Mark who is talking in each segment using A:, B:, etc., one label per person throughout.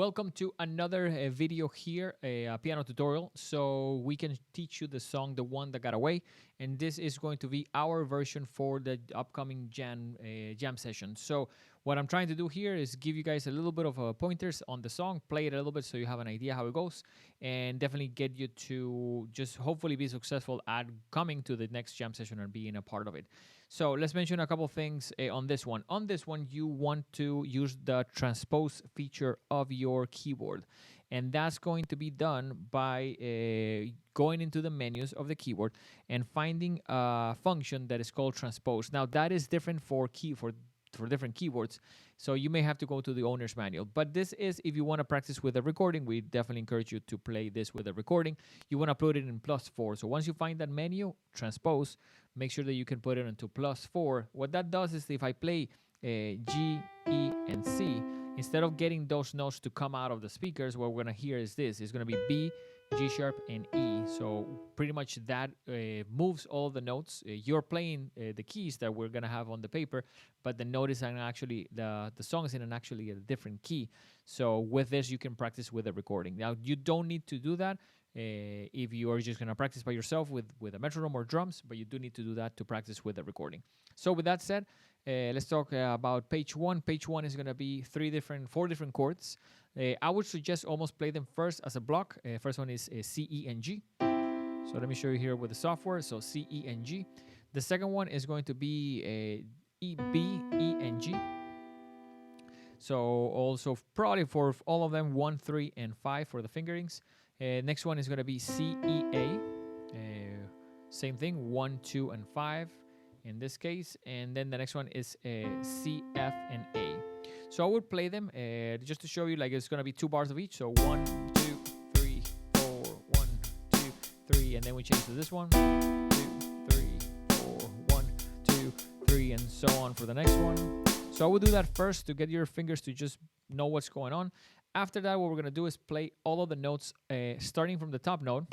A: Welcome to another video here, a piano tutorial. So we can teach you the song The One That Got Away, and this is going to be our version for the upcoming jam session. So what I'm trying to do here is give you guys a little bit of pointers on the song, play it a little bit so you have an idea how it goes, and definitely get you to just hopefully be successful at coming to the next jam session and being a part of it. So let's mention a couple things on this one. On this one, you want to use the transpose feature of your keyboard. And that's going to be done by going into the menus of the keyboard and finding a function that is called transpose. Now that is different for different keyboards, so you may have to go to the owner's manual, but this is if you want to practice with a recording. We definitely encourage you to play this with a recording. You want to put it in +4, so once you find that menu, transpose, make sure that you can put it into +4. What that does is if I play G, E, and C, instead of getting those notes to come out of the speakers, what we're going to hear is this. It's going to be B, G sharp, and E. So pretty much that moves all the notes. You're playing the keys that we're going to have on the paper, but the note is actually, the song is in actually a different key. So with this, you can practice with a recording. Now, you don't need to do that if you are just going to practice by yourself with a metronome or drums, but you do need to do that to practice with a recording. So with that said, let's talk about page one. Page one is going to be four different chords. I would suggest almost play them first as a block. First one is C, E, and G. So let me show you here with the software. So C, E, and G. The second one is going to be E, B, E, and G. So also probably for all of them, 1, 3, and 5 for the fingerings. Next one is going to be C, E, A. Same thing, 1, 2, and 5 in this case. And then the next one is C, F, and A. So I would play them just to show you, like it's going to be 2 bars of each. So 1, 2, 3, 4, 1, 2, 3. And then we change to this one. 2, 3, 4, 1, 2, 3, and so on for the next one. So I would do that first to get your fingers to just know what's going on. After that, what we're going to do is play all of the notes starting from the top note,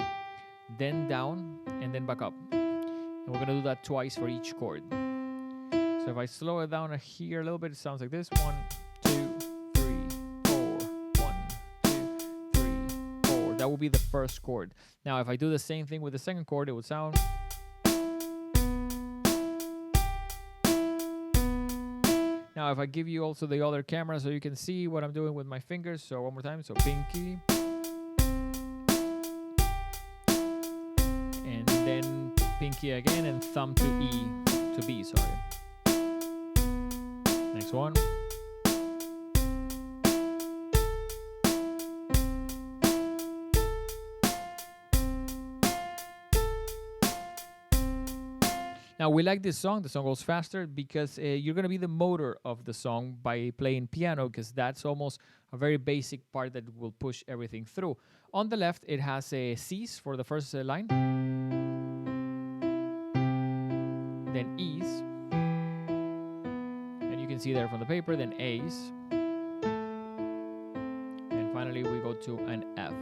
A: then down, and then back up. And we're going to do that twice for each chord. So if I slow it down here a little bit, it sounds like this. 1, 2, 3, 4. 1, 2, 3, 4. That will be the first chord. Now, if I do the same thing with the second chord, it would sound... Now, if I give you also the other camera so you can see what I'm doing with my fingers. So one more time. So pinky. And then pinky again and thumb to E, to B, sorry. Next one. Now, we like this song. The song goes faster because you're going to be the motor of the song by playing piano, because that's almost a very basic part that will push everything through. On the left, it has C's for the first line, then E's, and you can see there from the paper, then A's, and finally we go to an F.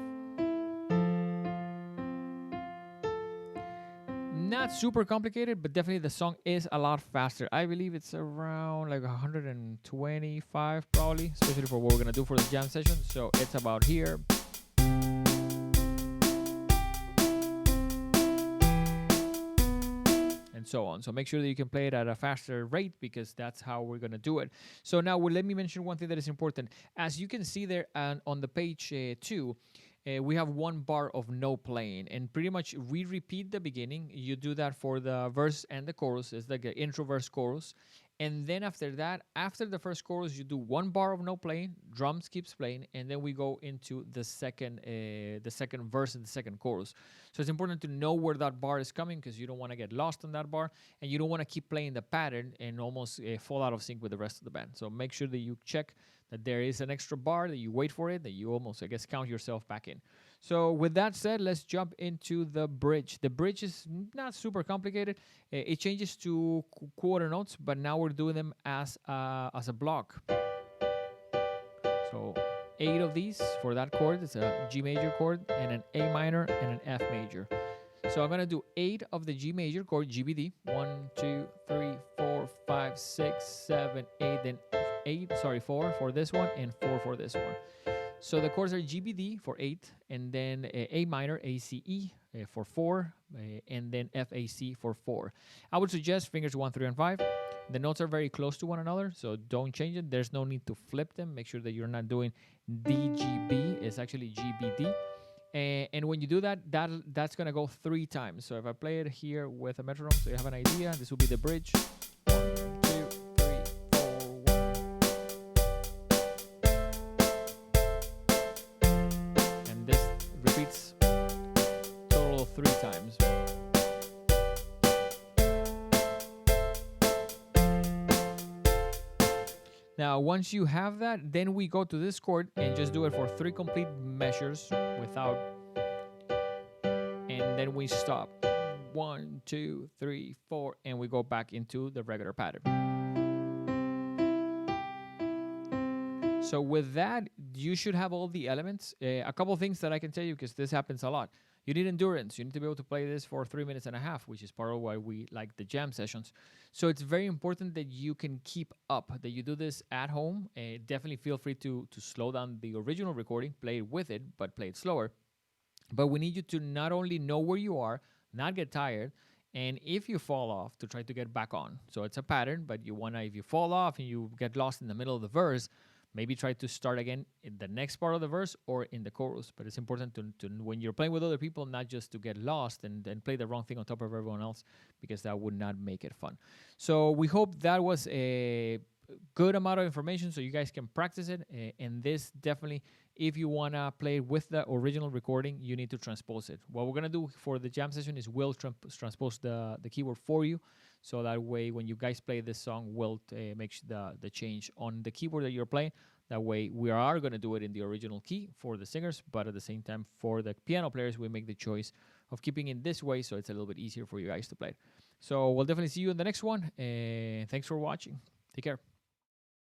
A: Not super complicated, but definitely the song is a lot faster. I believe it's around like 125 probably, especially for what we're gonna do for the jam session. So it's about here. And so on. So make sure that you can play it at a faster rate, because that's how we're gonna do it. So now let me mention one thing that is important. As you can see there on the page 2, we have 1 bar of no playing, and pretty much we repeat the beginning. You do that for the verse and the chorus. It's like an intro, verse, chorus. And then after that, after the first chorus, you do 1 bar of no playing, drums keeps playing, and then we go into the second verse and the second chorus. So it's important to know where that bar is coming, because you don't want to get lost on that bar, and you don't want to keep playing the pattern and almost fall out of sync with the rest of the band. So make sure that you check that there is an extra bar, that you wait for it, that you almost, I guess, count yourself back in. So with that said, let's jump into the bridge. The bridge is not super complicated. It changes to quarter notes, but now we're doing them as a block. So 8 of these for that chord. It's a G major chord and an A minor and an F major. So I'm going to do 8 of the G major chord, GBD. 1, 2, 3, 4, 5, 6, 7, 8, then 4 for this one and 4 for this one. So the chords are GBD for 8, and then A minor, ACE for 4, and then FAC for 4. I would suggest fingers 1, 3, and 5. The notes are very close to one another, so don't change it. There's no need to flip them. Make sure that you're not doing DGB. It's actually GBD. And when you do that, that's going to go 3 times. So if I play it here with a metronome, so you have an idea, this will be the bridge. 1, 2, 3, 4, 1. And this repeats total of 3 times. Now, once you have that, then we go to this chord and just do it for 3 complete measures without, and then we stop. 1, 2, 3, 4, and we go back into the regular pattern. So with that, you should have all the elements. A couple of things that I can tell you, because this happens a lot. You need endurance. You need to be able to play this for 3 minutes and a half, which is part of why we like the jam sessions. So it's very important that you can keep up, that you do this at home. Definitely feel free to slow down the original recording, play it with it, but play it slower. But we need you to not only know where you are, not get tired, and if you fall off, to try to get back on. So it's a pattern, but you wanna, if you fall off and you get lost in the middle of the verse, maybe try to start again in the next part of the verse or in the chorus. But it's important to when you're playing with other people, not just to get lost and play the wrong thing on top of everyone else, because that would not make it fun. So we hope that was a good amount of information so you guys can practice it. And this definitely, if you want to play with the original recording, you need to transpose it. What we're going to do for the jam session is we'll transpose the keyboard for you. So that way, when you guys play this song, we'll make the change on the keyboard that you're playing. That way, we are going to do it in the original key for the singers, but at the same time, for the piano players, we make the choice of keeping it this way, so it's a little bit easier for you guys to play it. So we'll definitely see you in the next one. Thanks for watching. Take care.